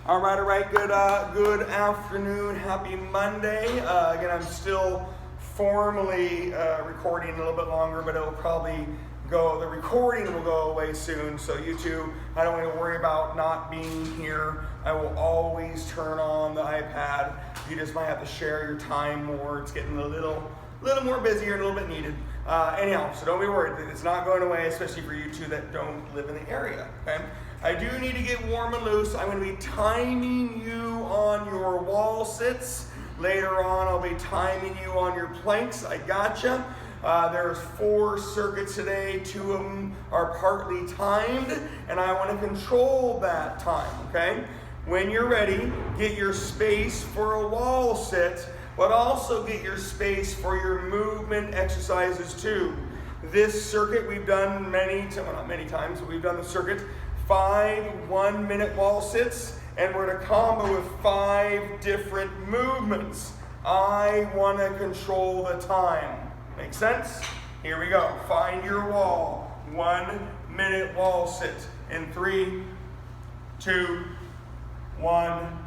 All right. Good afternoon. Happy Monday. Again, I'm still formally recording a little bit longer, but it'll probably go. The recording will go away soon. So you two, I don't want to worry about not being here. I will always turn on the iPad. You just might have to share your time more. It's getting a little more busier and a little bit needed. Anyhow, so don't be worried. It's not going away, especially for you two that don't live in the area. Okay. I do need to get warm and loose. I'm going to be timing you on your wall sits. Later on, I'll be timing you on your planks. I gotcha. There's 4 circuits today. 2 of them are partly timed, and I want to control that time, okay? When you're ready, get your space for a wall sit, but also get your space for your movement exercises too. This circuit we've done not many times, but we've done the circuit 5 1-minute wall sits, and we're going to combo with 5 different movements. I want to control the time. Make sense? Here we go. Find your wall. 1-minute wall sit. In 3, 2, 1,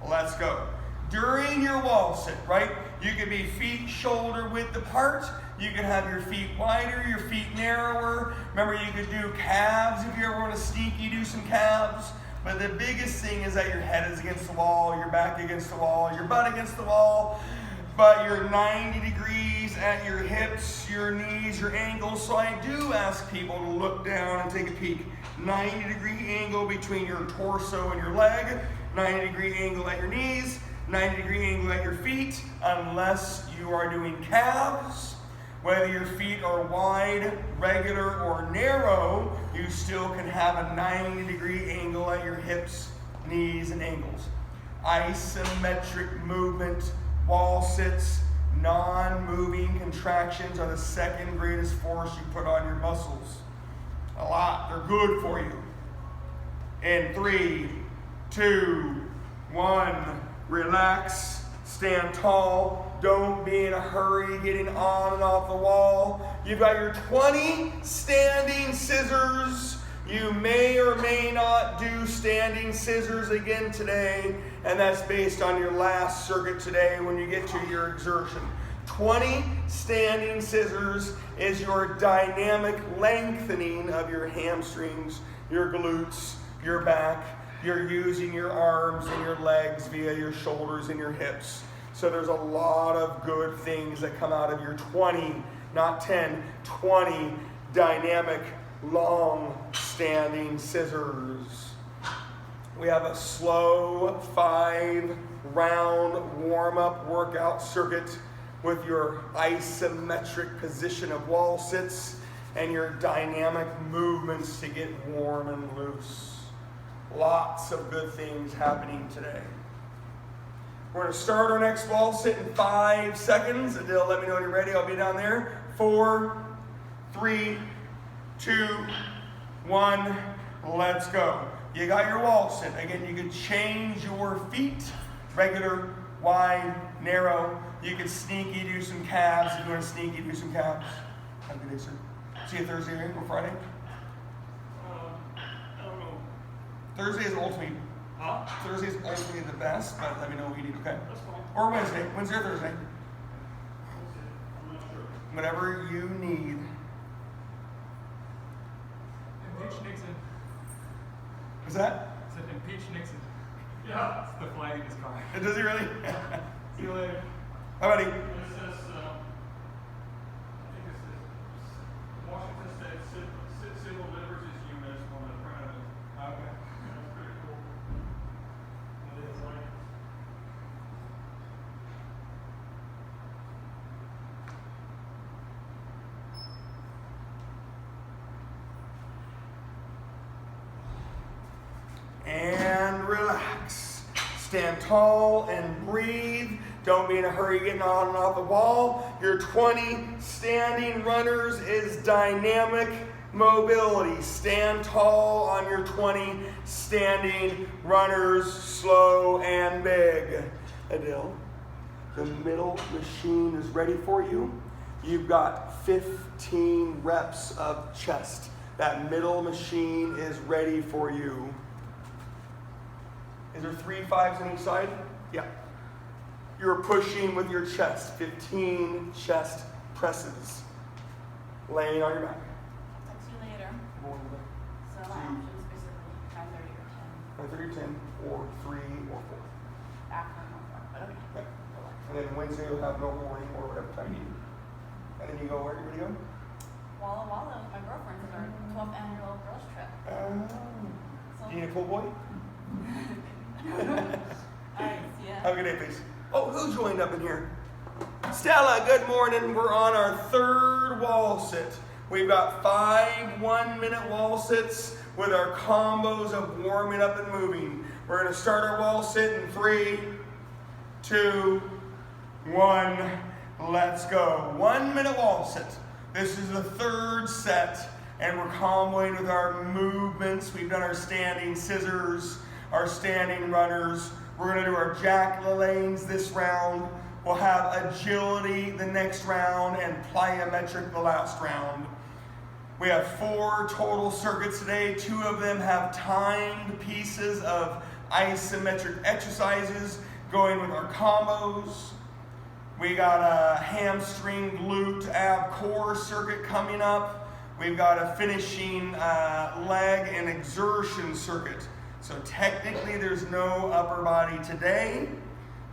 let's go. During your wall sit, right? You could be feet shoulder width apart. You can have your feet wider, your feet narrower. Remember, you could do calves if you ever want to sneaky do some calves. But the biggest thing is that your head is against the wall, your back against the wall, your butt against the wall. But you're 90 degrees at your hips, your knees, your ankles. So I do ask people to look down and take a peek. 90-degree angle between your torso and your leg. 90-degree angle at your knees. 90-degree angle at your feet, unless you are doing calves. Whether your feet are wide, regular, or narrow, you still can have a 90-degree angle at your hips, knees, and ankles. Isometric movement, wall sits, non-moving contractions are the second greatest force you put on your muscles. A lot. They're good for you. In 3, 2, 1, relax. Stand tall. Don't be in a hurry getting on and off the wall. You've got your 20 standing scissors. You may or may not do standing scissors again today, and that's based on your last circuit today when you get to your exertion. 20 standing scissors is your dynamic lengthening of your hamstrings, your glutes, your back. You're using your arms and your legs via your shoulders and your hips. So there's a lot of good things that come out of your 20, not 10, 20 dynamic, long standing scissors. We have a slow 5-round warm-up workout circuit with your isometric position of wall sits and your dynamic movements to get warm and loose. Lots of good things happening today. We're going to start our next wall sit in 5 seconds. Adele, let me know when you're ready. I'll be down there. 4, 3, 2, 1, let's go. You got your wall sit. Again, you can change your feet, regular, wide, narrow. You can sneaky do some calves if you want to sneaky do some calves. Have a good day, sir. See you Thursday or Friday? I don't know. Thursday is ultimately. Huh? Thursday is ultimately the best, but let me know what you need, okay? That's fine. Or Wednesday. Wednesday or Thursday. I'm not sure. Whatever you need. Impeach Nixon. Is that? Said impeach Nixon. Yeah. It's the flag in his car. Does he really? See you later. How about It says, I think it says, Washington State Civil Liberties Unit on the front of it. Okay. That's pretty cool. It is like, And relax. Stand tall and breathe. Don't be in a hurry getting on and off the wall. Your 20 standing runners is dynamic mobility. Stand tall on your 20 standing runners, slow and big. Adele, the middle machine is ready for you. You've got 15 reps of chest. That middle machine is ready for you. Is there 3 5s on each side? Yeah. You're pushing with your chest. 15 chest presses. Laying on your back. Text you later. More than So my options basically 5:30 or 10. 5:30 or 10, or 3 or 4. After or 4. But okay. Okay. And then Wednesday you'll have no morning or whatever time you need. And then you go where? Where do you go? Walla Walla with my girlfriend for our 12th annual girls trip. So, Do you need a pool boy? yeah. Have a good day, please. Oh, who joined up in here? Stella, good morning. We're on our 3rd wall sit. We've got 5 1-minute wall sits with our combos of warming up and moving. We're going to start our wall sit in 3, 2, 1. Let's go. 1-minute wall sit. This is the 3rd set, and we're comboing with our movements. We've done our standing scissors, our standing runners. We're going to do our Jack LaLannes this round. We'll have agility the next round and plyometric the last round. We have 4 total circuits today. 2 of them have timed pieces of isometric exercises going with our combos. We got a hamstring, glute, ab, core circuit coming up. We've got a finishing leg and exertion circuit. So technically there's no upper body today.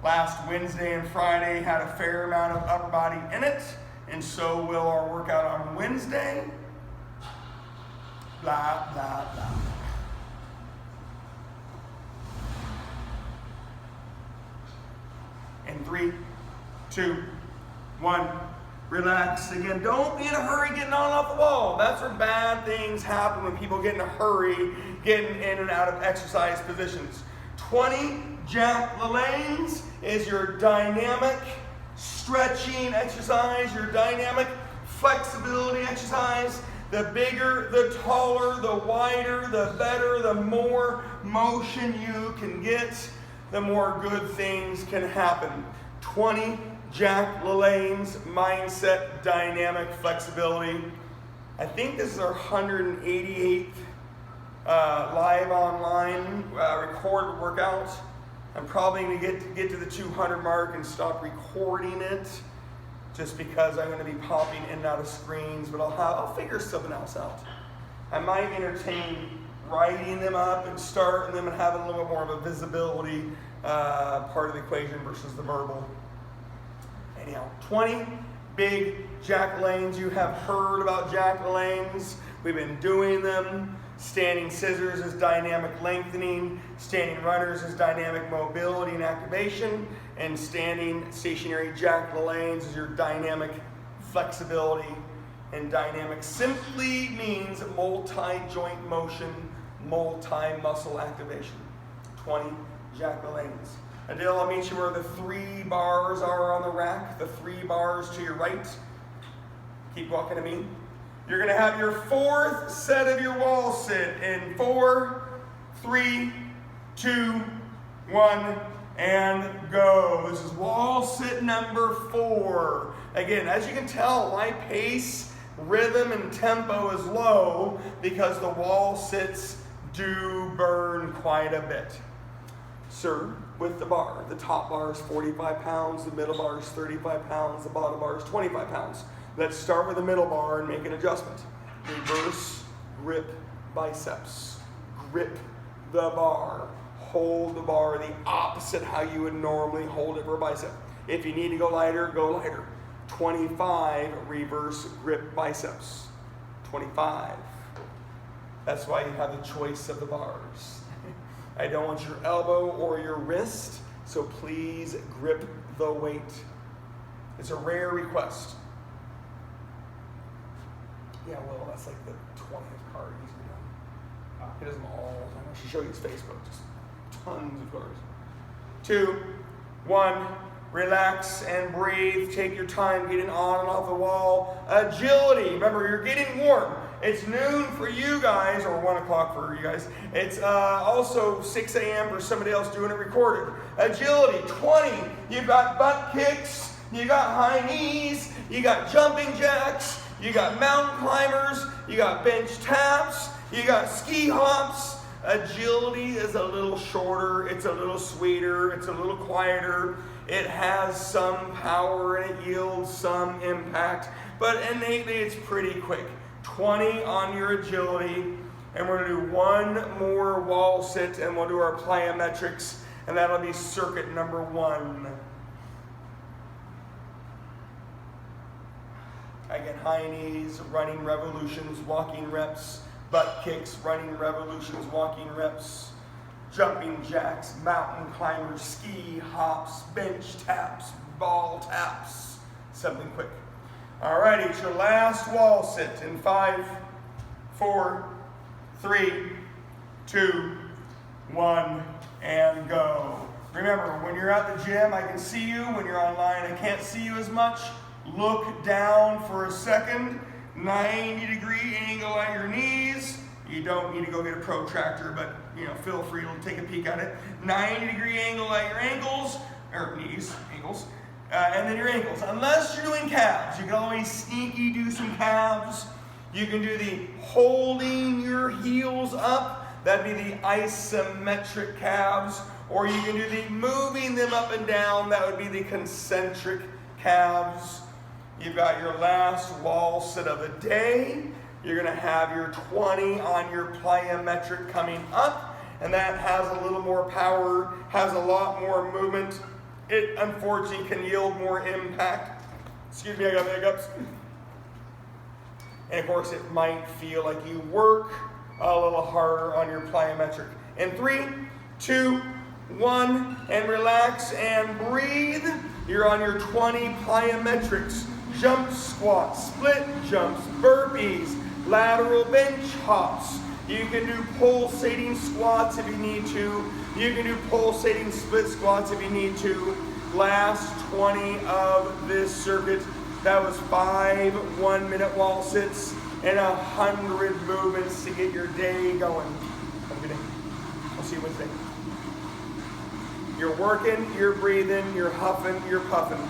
Last Wednesday and Friday had a fair amount of upper body in it, and so will our workout on Wednesday. Blah, blah, blah. In 3, 2, 1, relax. Again, don't be in a hurry getting on and off the wall. That's where bad things happen, when people get in a hurry getting in and out of exercise positions. 20 Jack LaLannes is your dynamic stretching exercise, your dynamic flexibility exercise. The bigger, the taller, the wider, the better, the more motion you can get, the more good things can happen. 20 Jack LaLannes mindset dynamic flexibility. I think this is our 188th live online recorded workout. I'm probably going to get to the 200 mark and stop recording it, just because I'm going to be popping in and out of screens, but I'll figure something else out. I might entertain writing them up and starting them and having a little bit more of a visibility part of the equation versus the verbal. Anyhow, 20 big Jack LaLannes. You have heard about Jack LaLannes. We've been doing them. Standing scissors is dynamic lengthening. Standing runners is dynamic mobility and activation. And standing stationary Jack LaLannes is your dynamic flexibility. And dynamic simply means multi-joint motion, multi-muscle activation. 20 Jack LaLannes. Adele, I'll meet you where the 3 bars are on the rack. The 3 bars to your right. Keep walking to me. You're going to have your 4th set of your wall sit in 4, 3, 2, 1, and go. This is wall sit number 4. Again, as you can tell, my pace, rhythm, and tempo is low because the wall sits do burn quite a bit. Sir, with the bar. The top bar is 45 pounds, the middle bar is 35 pounds, the bottom bar is 25 pounds. Let's start with the middle bar and make an adjustment. Reverse grip biceps. Grip the bar. Hold the bar the opposite how you would normally hold it for a bicep. If you need to go lighter, go lighter. 25 reverse grip biceps. 25. That's why you have the choice of the bars. I don't want your elbow or your wrist, so please grip the weight. It's a rare request. Yeah, well, that's like the 20th card he's done. He does them all the time. I should show you his Facebook. Just tons of cards. 2, 1, relax and breathe. Take your time getting on and off the wall. Agility. Remember, you're getting warm. It's noon for you guys, or 1 o'clock for you guys. It's also 6 a.m. for somebody else doing it recorded. Agility, 20. You've got butt kicks. You got high knees. You got jumping jacks. You got mountain climbers, you got bench taps, you got ski hops, Agility is a little shorter, it's a little sweeter, it's a little quieter. It has some power and it yields some impact, but innately it's pretty quick. 20 on your agility, and we're going to do one more wall sit, and we'll do our plyometrics, and that'll be circuit number 1. Again, high knees, running revolutions, walking reps, butt kicks, running revolutions, walking reps, jumping jacks, mountain climbers, ski hops, bench taps, ball taps, something quick. All right, it's your last wall sit in 5, 4, 3, 2, 1, and go. Remember, when you're at the gym, I can see you. When you're online, I can't see you as much. Look down for a second. 90-degree angle at your knees. You don't need to go get a protractor, but feel free to take a peek at it. 90-degree angle at your ankles, or knees, ankles, and then your ankles. Unless you're doing calves, you can always sneaky do some calves. You can do the holding your heels up. That'd be the isometric calves. Or you can do the moving them up and down. That would be the concentric calves. You've got your last wall sit of the day. You're going to have your 20 on your plyometric coming up, and that has a little more power, has a lot more movement. It unfortunately can yield more impact. Excuse me, I got the hiccups. And of course, it might feel like you work a little harder on your plyometric. In 3, 2, 1, and relax and breathe. You're on your 20 plyometrics. Jump squats, split jumps, burpees, lateral bench hops. You can do pulsating squats if you need to. You can do pulsating split squats if you need to. Last 20 of this circuit. That was 5 1-minute wall sits and 100 movements to get your day going. Have a good day. I'll see you Wednesday. You're working, you're breathing, you're huffing, you're puffing.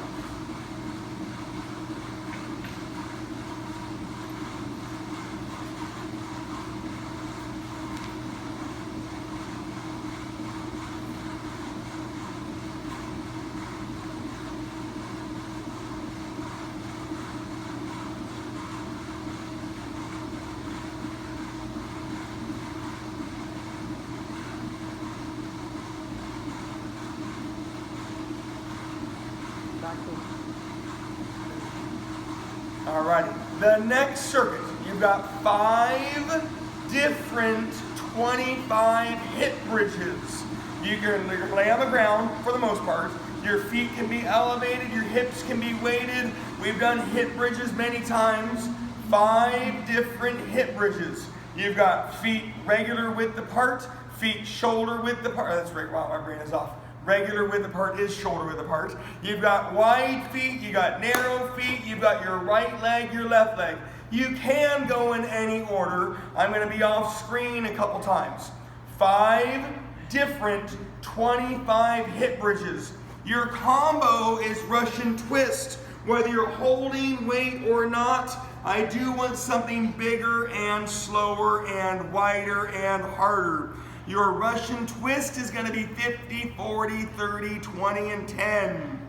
Alrighty, the next circuit, you've got 5 different 25 hip bridges. You're going to lay on the ground for the most part. Your feet can be elevated, your hips can be weighted. We've done hip bridges many times. 5 different hip bridges. You've got feet regular width apart, feet shoulder width apart. That's right, wow, my brain is off. Regular width apart is shoulder width apart. You've got wide feet, you've got narrow feet, you've got your right leg, your left leg. You can go in any order. I'm going to be off screen a couple times. 5 different 25 hip bridges. Your combo is Russian twist. Whether you're holding weight or not, I do want something bigger and slower and wider and harder. Your Russian twist is going to be 50, 40, 30, 20, and 10.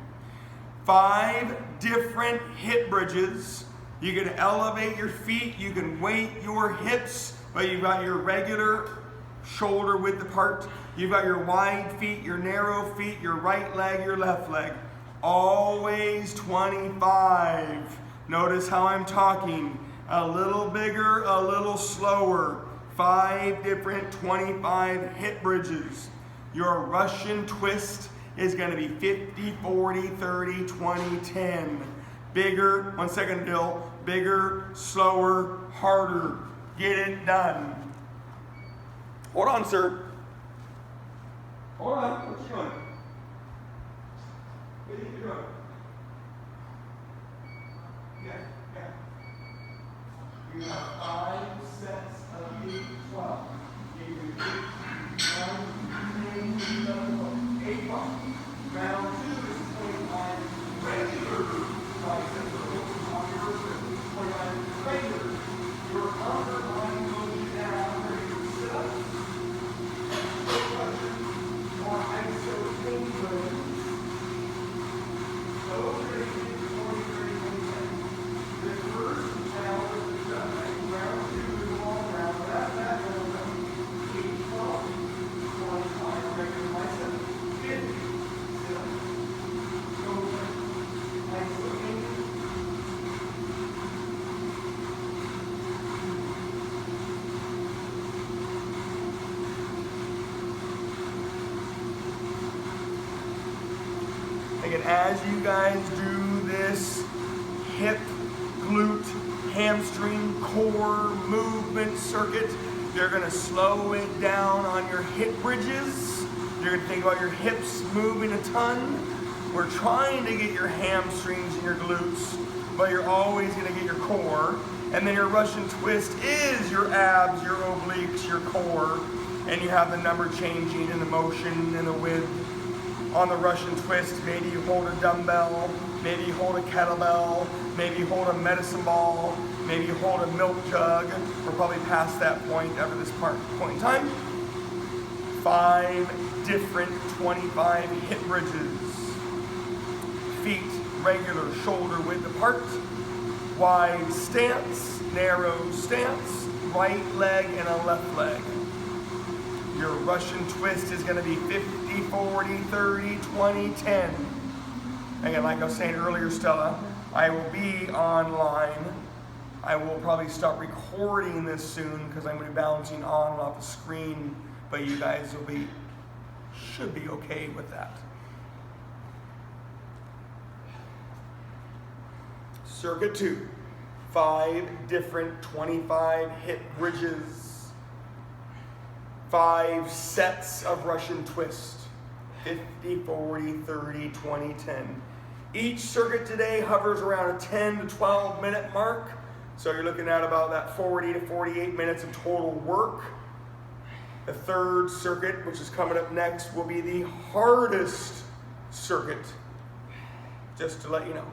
5 different hip bridges. You can elevate your feet, you can weight your hips, but you've got your regular shoulder width apart. You've got your wide feet, your narrow feet, your right leg, your left leg. Always 25. Notice how I'm talking. A little bigger, a little slower. 5 different 25 hip bridges. Your Russian twist is going to be 50, 40, 30, 20, 10. Bigger, 1 second, Bill. Bigger, slower, harder. Get it done. Hold on, sir. Hold on. What you doing? What are you doing? Yeah. You have 5 sets of 8, 12. You can do 1, 2, 3, 4, 8 more. Round 2 is 25 regular biceps on your 25 regular. Your upper body goes down for your sit-ups. Again, as you guys do this hip, glute, hamstring, core movement circuit, you're gonna slow it down on your hip bridges. You're gonna think about your hips moving a ton. We're trying to get your hamstrings and your glutes, but you're always gonna get your core. And then your Russian twist is your abs, your obliques, your core. And you have the number changing and the motion and the width. On the Russian twist, maybe you hold a dumbbell, maybe you hold a kettlebell, maybe you hold a medicine ball, maybe you hold a milk jug. We're probably past that point after this point in time. 5 different 25 hip bridges. Feet regular shoulder width apart. Wide stance, narrow stance, right leg and a left leg. Your Russian twist is going to be 50, 40, 30, 20, 10. Again, like I was saying earlier, Stella, I will be online. I will probably stop recording this soon because I'm going to be bouncing on and off the screen, but you guys should be okay with that. Circuit 2, 5 different 25 hip bridges. 5 sets of Russian twist, 50, 40, 30, 20, 10. Each circuit today hovers around a 10 to 12 minute mark. So you're looking at about that 40 to 48 minutes of total work. The third circuit, which is coming up next, will be the hardest circuit, just to let you know.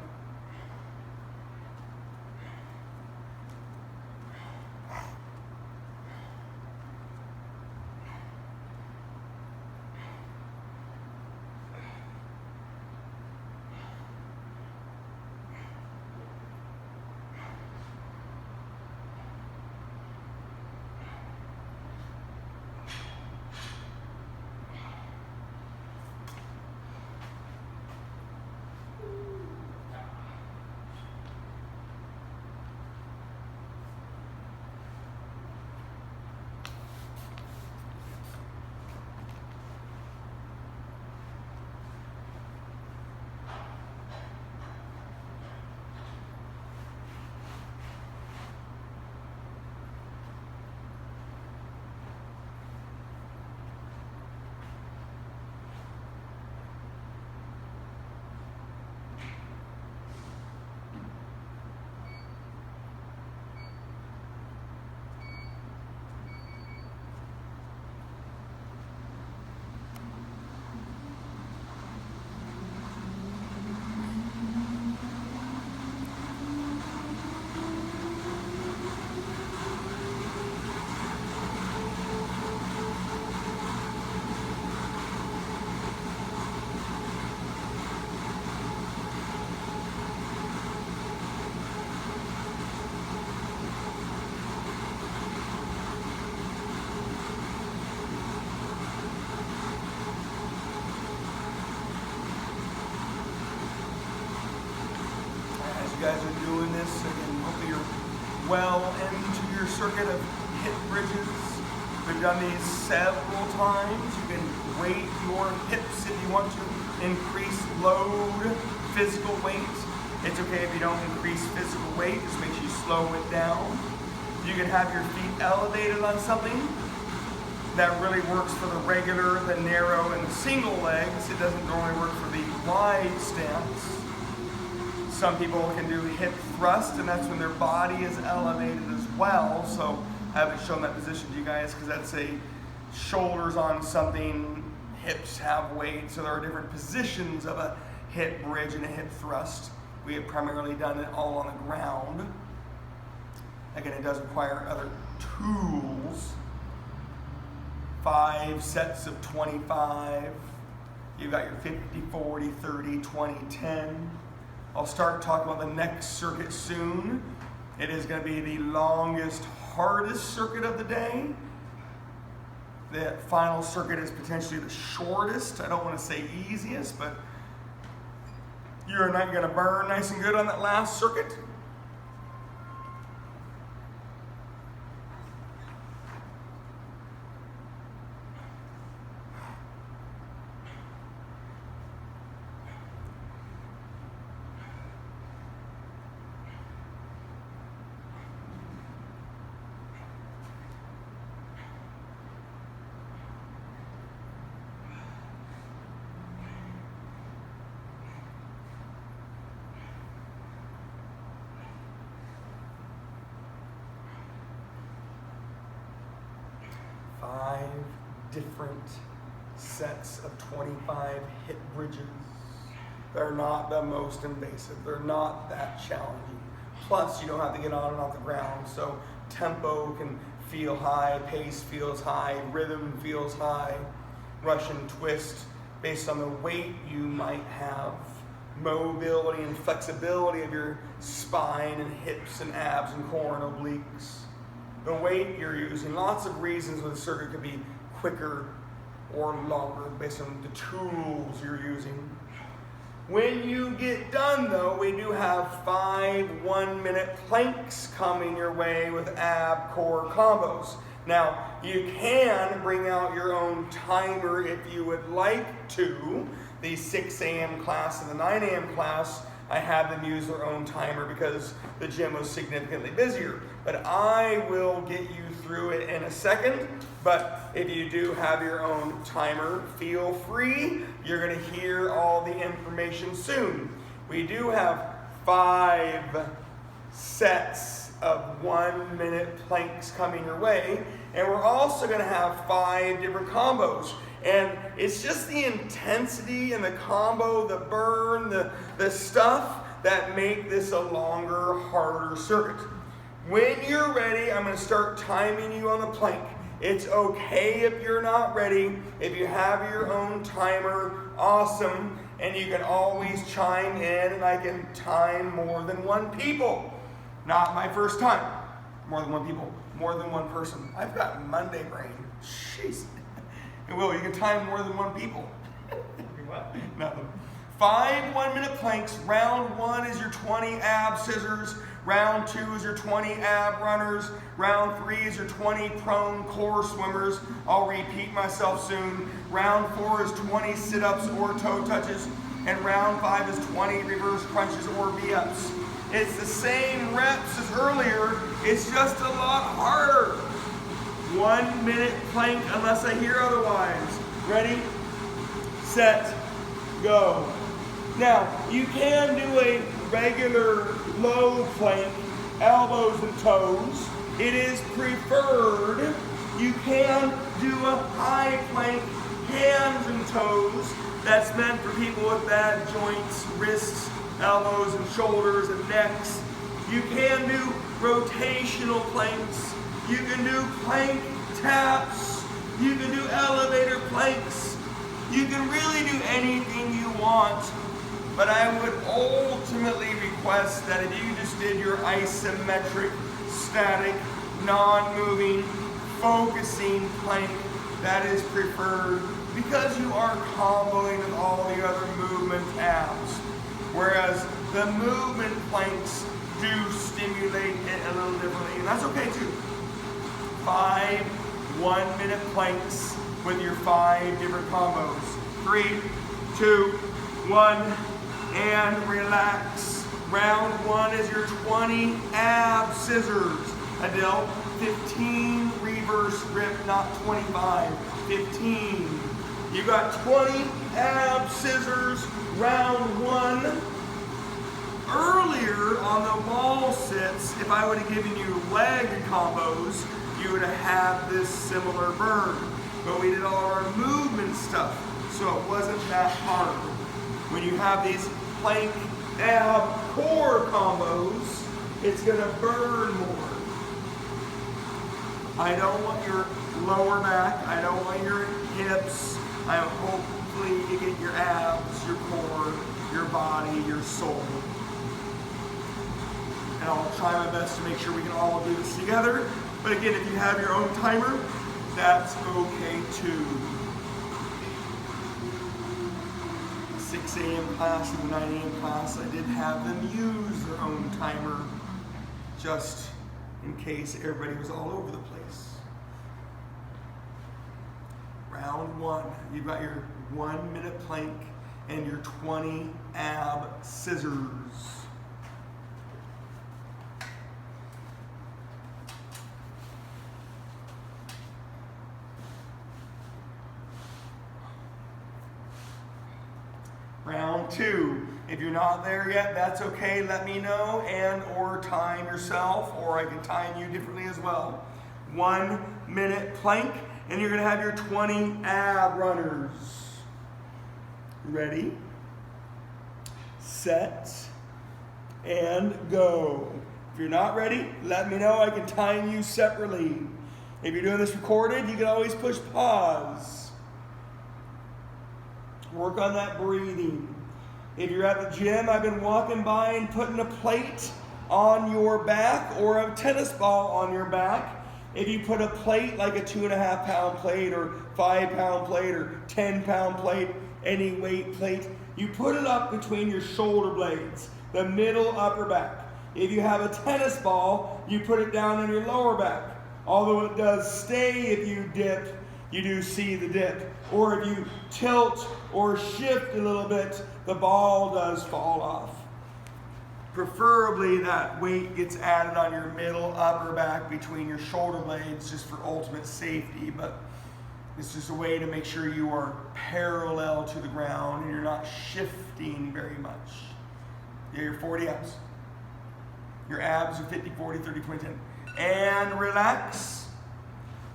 You guys are doing this, again, hopefully you're well into your circuit of hip bridges. We've done these several times. You can weight your hips if you want to increase load, physical weight. It's okay if you don't increase physical weight, just make sure you slow it down. You can have your feet elevated on something. That really works for the regular, the narrow, and the single legs. It doesn't normally work for the wide stance. Some people can do hip thrust, and that's when their body is elevated as well. So I haven't shown that position to you guys because that's a shoulders on something, hips have weight. So there are different positions of a hip bridge and a hip thrust. We have primarily done it all on the ground. Again, it does require other tools. 5 sets of 25. You've got your 50, 40, 30, 20, 10. I'll start talking about the next circuit soon. It is going to be the longest, hardest circuit of the day. The final circuit is potentially the shortest. I don't want to say easiest, but you're not going to burn nice and good on that last circuit. different sets of 25 hip bridges. They're not the most invasive. They're not that challenging. Plus, you don't have to get on and off the ground, so tempo can feel high, pace feels high, rhythm feels high, Russian twist based on the weight you might have, mobility and flexibility of your spine and hips and abs and core and obliques, the weight you're using, lots of reasons why the circuit could be quicker or longer based on the tools you're using. When you get done though, we do have 5 1-minute planks coming your way with ab core combos. Now, you can bring out your own timer if you would like to. The 6 a.m. class and the 9 a.m. class, I had them use their own timer because the gym was significantly busier. But I will get you through it in a second. But if you do have your own timer, feel free. You're going to hear all the information soon. We do have 5 sets of 1-minute planks coming your way. And we're also going to have 5 different combos. And it's just the intensity and the combo, the burn, the stuff that make this a longer, harder circuit. When you're ready, I'm going to start timing you on the plank. It's okay if you're not ready. If you have your own timer, awesome. And you can always chime in, and I can time more than 1 people. Not my first time. More than 1 people. More than 1 person. I've got Monday brain. Jeez. And Will, you can time more than 1 people. What? Nothing. 5 1-minute planks. Round 1 is your 20 ab scissors. Round 2 is your 20 ab runners. Round 3 is your 20 prone core swimmers. I'll repeat myself soon. Round 4 is 20 sit-ups or toe touches. And round 5 is 20 reverse crunches or V-ups. It's the same reps as earlier. It's just a lot harder. 1-minute plank unless I hear otherwise. Ready, set, go. Now, you can do a regular low plank, elbows and toes. It is preferred. You can do a high plank, hands and toes. That's meant for people with bad joints, wrists, elbows and shoulders and necks. You can do rotational planks. You can do plank taps. You can do elevator planks. You can really do anything you want. But I would ultimately request that if you just did your isometric, static, non-moving, focusing plank, that is preferred because you are comboing with all the other movement abs. Whereas the movement planks do stimulate it a little differently, and that's okay too. 5 1-minute planks with your 5 different combos. 3, 2, 1, and relax. Round 1 is your 20 ab scissors. Adele, 15 reverse grip, not 25, 15. You got 20 ab scissors, round 1. Earlier on the wall sits, if I would have given you leg combos, you would have had this similar burn. But we did all our movement stuff, so it wasn't that hard. When you have these plank ab core combos, it's gonna burn more. I don't want your lower back, I don't want your hips. I hopefully you get your abs, your core, your body, your soul. And I'll try my best to make sure we can all do this together. But again, if you have your own timer, that's okay too. 6 a.m. class and the 9 a.m. class, I did have them use their own timer just in case everybody was all over the place. Round 1, you've got your 1-minute plank and your 20 ab scissors. Round 2. If you're not there yet, that's okay. Let me know and or time yourself, or I can time you differently as well. 1-minute plank And you're going to have your 20 ab runners. Ready, set, and go. If you're not ready, let me know. I can time you separately. If you're doing this recorded, you can always push pause. Work on that breathing. If you're at the gym, I've been walking by and putting a plate on your back or a tennis ball on your back. If you put a plate like a 2.5 pound plate or 5 pound plate or 10 pound plate, any weight plate, you put it up between your shoulder blades, the middle upper back. If you have a tennis ball, you put it down on your lower back. Although it does stay if you dip, you do see the dip. Or if you tilt or shift a little bit, the ball does fall off. Preferably that weight gets added on your middle upper back between your shoulder blades just for ultimate safety, but it's just a way to make sure you are parallel to the ground and you're not shifting very much. Yeah, your 40 abs. Your abs are 50, 40, 30, 20, 10. And relax.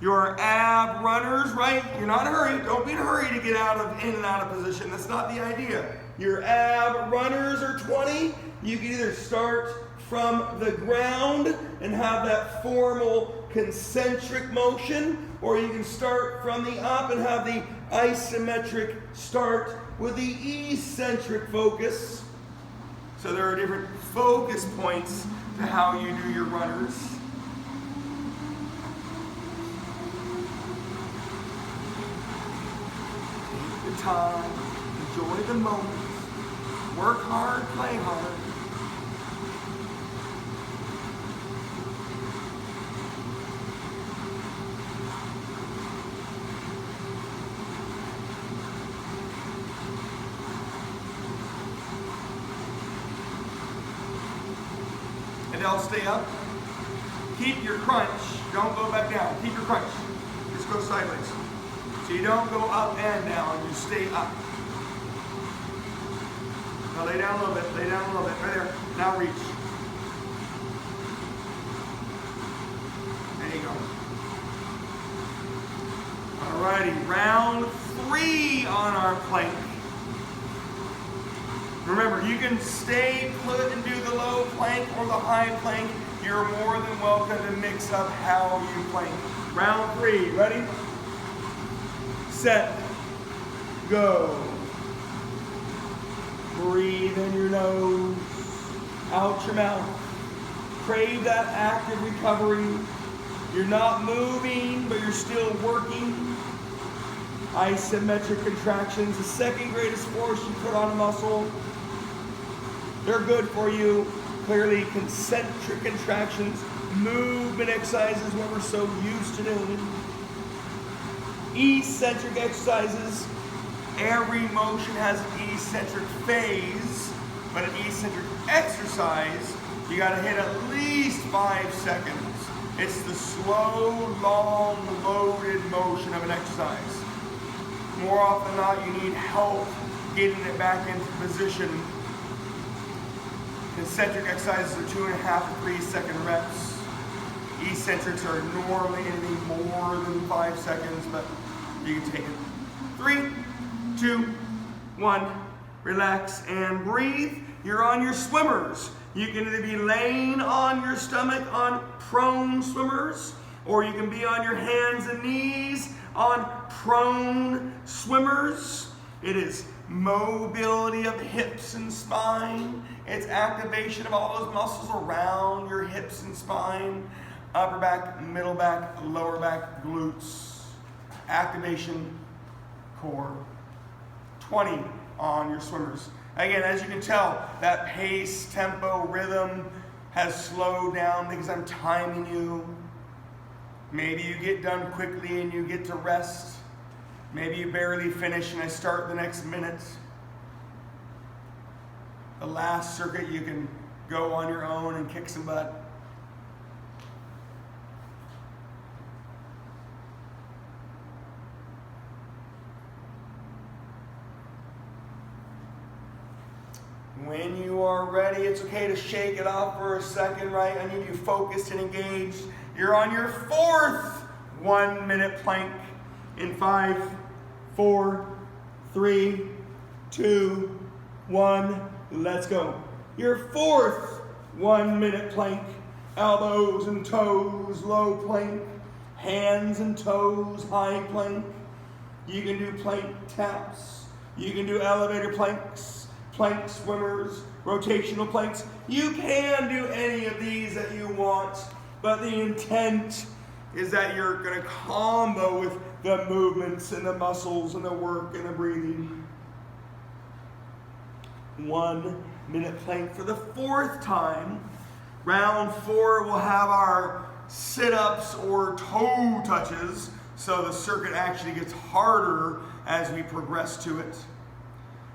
Your ab runners, right? You're not in a hurry. Don't be in a hurry to get in and out of position. That's not the idea. Your ab runners are 20. You can either start from the ground and have that formal concentric motion, or you can start from the up and have the isometric start with the eccentric focus. So there are different focus points to how you do your runners. Take the time, enjoy the moment, work hard, play hard. Adele, stay up. Keep your crunch. Don't go back down. Keep your crunch. Just go sideways. So you don't go up and down. You stay up. Now lay down a little bit. Lay down a little bit. Right there. Now reach. There you go. Alrighty. Round 3 on our plank. Remember, you can stay put and do the low plank or the high plank. You're more than welcome to mix up how you plank. Round 3, ready? Set, go. Breathe in your nose, out your mouth. Crave that active recovery. You're not moving, but you're still working. Isometric contractions, the second greatest force you put on a muscle. They're good for you. Clearly, concentric contractions, movement exercises, what we're so used to doing. Eccentric exercises, every motion has an eccentric phase, but an eccentric exercise, you gotta hit at least 5 seconds. It's the slow, long, loaded motion of an exercise. More often than not, you need help getting it back into position. Concentric exercises are 2.5 to 3 second reps. Eccentrics are normally anything more than 5 seconds, but you can take it. 3, 2, 1. Relax and breathe. You're on your swimmers. You can either be laying on your stomach on prone swimmers, or you can be on your hands and knees on prone swimmers. It is mobility of hips and spine. It's activation of all those muscles around your hips and spine. Upper back, middle back, lower back, glutes. Activation, core. 20 on your swimmers. Again, as you can tell, that pace, tempo, rhythm has slowed down because I'm timing you. Maybe you get done quickly and you get to rest. Maybe you barely finish and I start the next minute. The last circuit, you can go on your own and kick some butt. When you are ready, it's okay to shake it off for a second, right? I need you focused and engaged. You're on your 4th 1-minute plank. In 5, 4, 3, 2, 1, let's go. Your fourth 1 minute plank, elbows and toes, low plank, hands and toes, high plank. You can do plank taps. You can do elevator planks, plank swimmers, rotational planks. You can do any of these that you want, but the intent is that you're going to combo with the movements and the muscles and the work and the breathing. 1 minute plank for the fourth time. Round 4, we'll have our sit-ups or toe touches, so the circuit actually gets harder as we progress to it.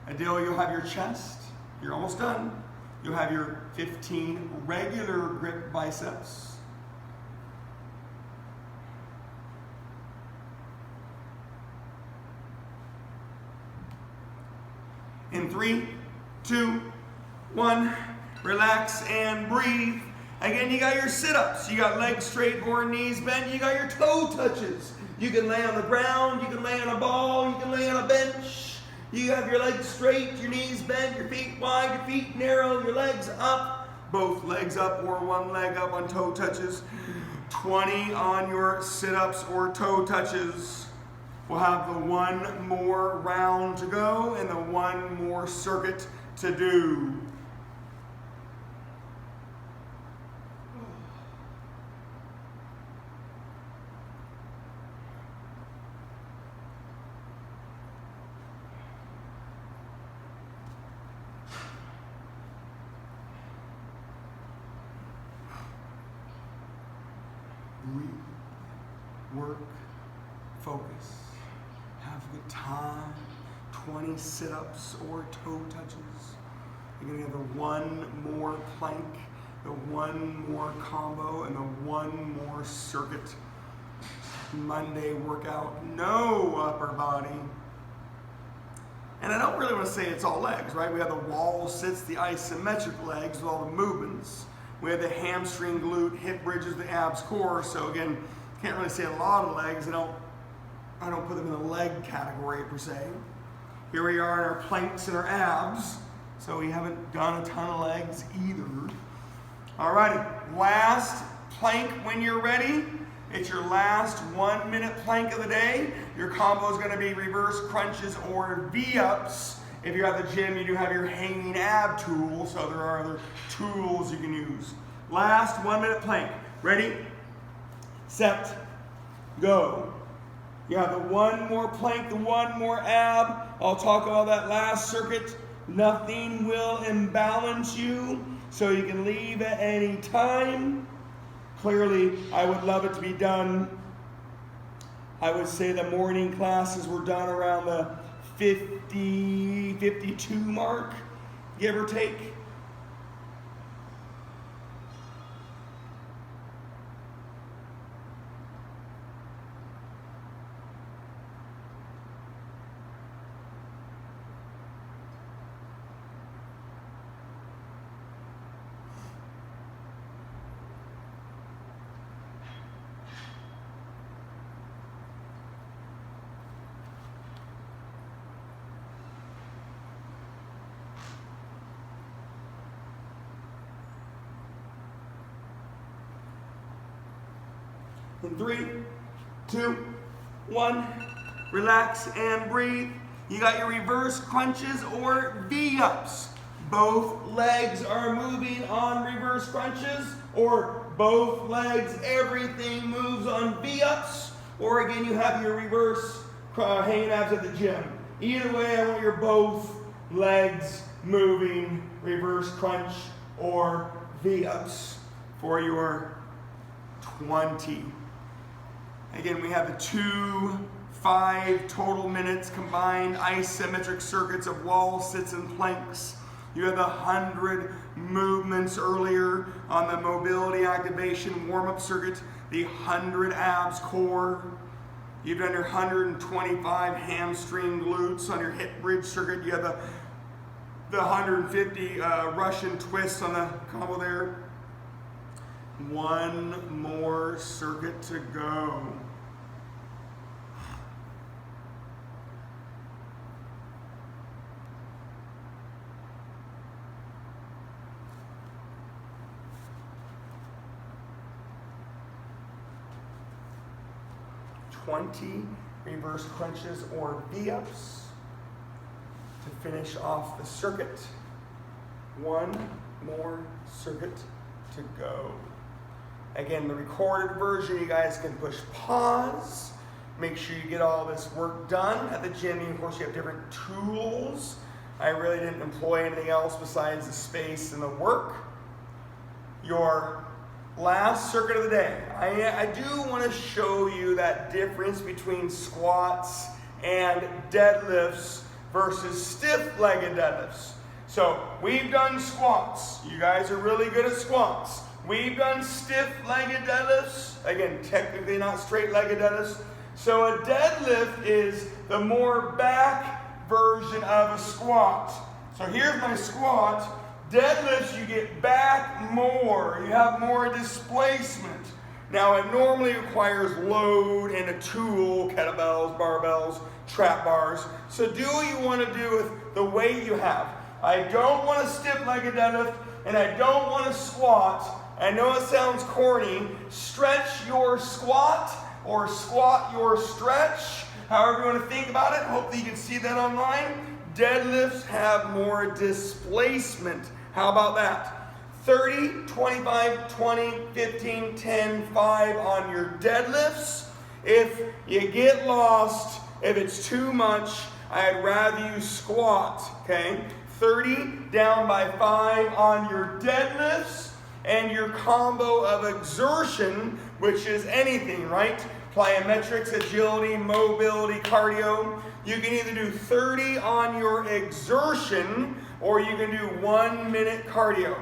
Adele, you'll have your chest. You're almost done. You'll have your 15 regular grip biceps. In 3, 2, 1, relax and breathe. Again, you got your sit-ups. You got legs straight or knees bent. You got your toe touches. You can lay on the ground. You can lay on a ball. You can lay on a bench. You have your legs straight, your knees bent, your feet wide, your feet narrow, your legs up. Both legs up or one leg up on toe touches. 20 on your sit-ups or toe touches. We'll have the one more round to go and the one more circuit to do. Breathe, work, focus, have a good time. 20 sit-ups or toe touches. You're gonna have the one more plank, the one more combo, and the one more circuit. Monday workout, no upper body. And I don't really want to say it's all legs, right? We have the wall sits, the isometric legs with all the movements. We have the hamstring, glute, hip bridges, the abs, core. So again, can't really say a lot of legs. I don't put them in the leg category per se. Here we are in our planks and our abs. So we haven't done a ton of legs either. Alrighty, last plank when you're ready. It's your last 1 minute plank of the day. Your combo is going to be reverse crunches or V-ups. If you're at the gym, you do have your hanging ab tool, so there are other tools you can use. Last 1 minute plank. Ready, set, go. You have the one more plank, the one more ab. I'll talk about that last circuit. Nothing will imbalance you, so you can leave at any time. Clearly, I would love it to be done. I would say the morning classes were done around the 50, 52 mark, give or take. In 3, 2, 1, relax and breathe. You got your reverse crunches or V-ups. Both legs are moving on reverse crunches, or both legs, everything moves on V-ups, or again you have your reverse hanging abs at the gym. Either way, I want your both legs moving, reverse crunch or V-ups for your 20. Again, we have the 2, 5 total minutes combined isometric circuits of wall sits and planks. You have the 100 movements earlier on the mobility activation warm-up circuit, the 100 abs core. You've done your 125 hamstring glutes on your hip bridge circuit. You have the 150 Russian twists on the combo there. One more circuit to go. 20 reverse crunches or V-ups to finish off the circuit. One more circuit to go. Again, the recorded version, you guys can push pause. Make sure you get all this work done. At the gym, of course, you have different tools. I really didn't employ anything else besides the space and the work. Your last circuit of the day. I do want to show you that difference between squats and deadlifts versus stiff-legged deadlifts. So we've done squats. You guys are really good at squats. We've done stiff-legged deadlifts. Again, technically not straight-legged deadlifts. So a deadlift is the more back version of a squat. So here's my squat. Deadlifts, you get back more. You have more displacement. Now it normally requires load and a tool, kettlebells, barbells, trap bars. So do what you want to do with the weight you have. I don't want a stiff-legged deadlift and I don't want to squat. I know it sounds corny. Stretch your squat or squat your stretch. However you want to think about it. Hopefully you can see that online. Deadlifts have more displacement. How about that? 30, 25, 20, 15, 10, 5 on your deadlifts. If you get lost, if it's too much, I'd rather you squat, okay? 30 down by 5 on your deadlifts, and your combo of exertion, which is anything, right? Plyometrics, agility, mobility, cardio. You can either do 30 on your exertion, or you can do 1 minute cardio.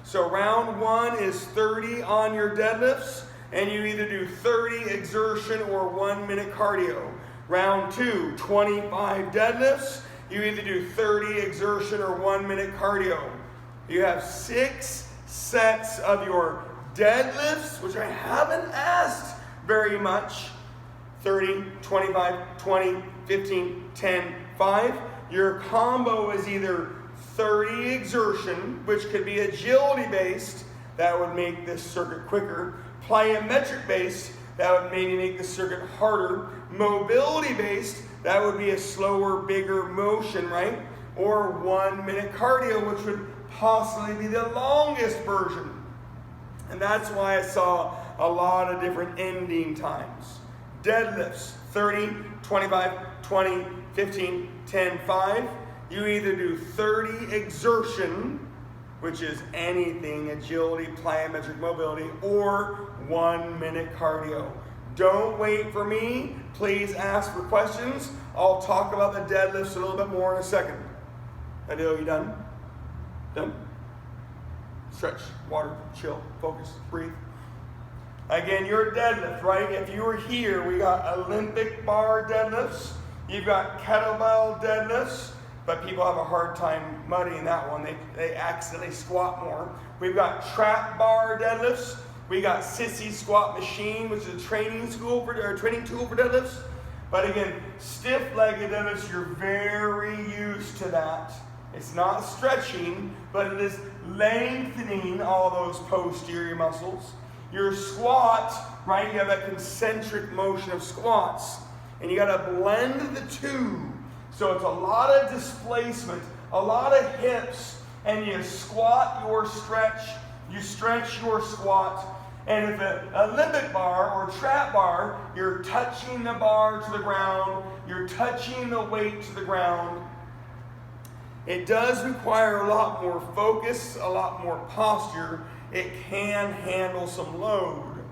So round 1 is 30 on your deadlifts, and you either do 30 exertion or 1 minute cardio. Round 2, 25 deadlifts. You either do 30 exertion or 1 minute cardio. You have 6 sets of your deadlifts, which I haven't asked very much. 30, 25, 20, 15, 10, 5. Your combo is either 30 exertion, which could be agility based, that would make this circuit quicker. Plyometric based, that would maybe make the circuit harder. Mobility based, that would be a slower, bigger motion, right? Or 1 minute cardio, which would possibly be the longest version. And that's why I saw a lot of different ending times. Deadlifts, 30, 25, 20, 15, 10, 5. You either do 30 exertion, which is anything, agility, plyometric mobility, or 1 minute cardio. Don't wait for me. Please ask for questions. I'll talk about the deadlifts a little bit more in a second. Adil, you done? Done? Stretch, water, chill, focus, breathe. Again, your deadlift, right? If you were here, we got Olympic bar deadlifts. You've got kettlebell deadlifts, but people have a hard time muddying that one. They accidentally squat more. We've got trap bar deadlifts. We got Sissy Squat Machine, which is a training tool for deadlifts. But again, stiff-legged deadlifts, you're very used to that. It's not stretching, but it is lengthening all those posterior muscles. Your squat, right, you have that concentric motion of squats. And you gotta blend the two. So it's a lot of displacement, a lot of hips, and you squat your stretch, you stretch your squat. And if an Olympic bar or trap bar, you're touching the bar to the ground, you're touching the weight to the ground. It does require a lot more focus, a lot more posture. It can handle some load.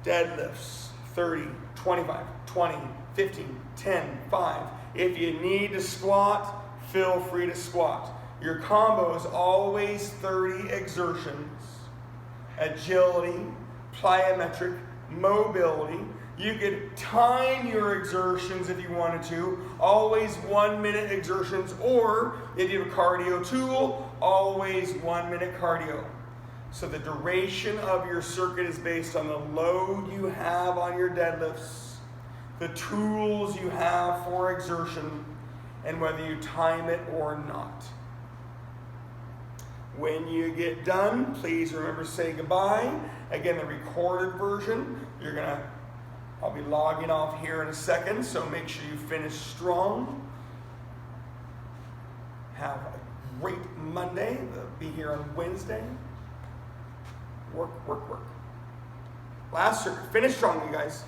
Deadlifts, 30, 25, 20, 15, 10, 5. If you need to squat, feel free to squat. Your combo is always 30 exertions. Agility, plyometric, mobility. You could time your exertions if you wanted to. Always 1 minute exertions, or if you have a cardio tool, always 1 minute cardio. So the duration of your circuit is based on the load you have on your deadlifts, the tools you have for exertion, and whether you time it or not. When you get done, please remember to say goodbye. Again, the recorded version, you're going to I'll be logging off here in a second, so make sure you finish strong. Have a great Monday. Be here on Wednesday. Work, work, work. Last circuit. Finish strong, you guys.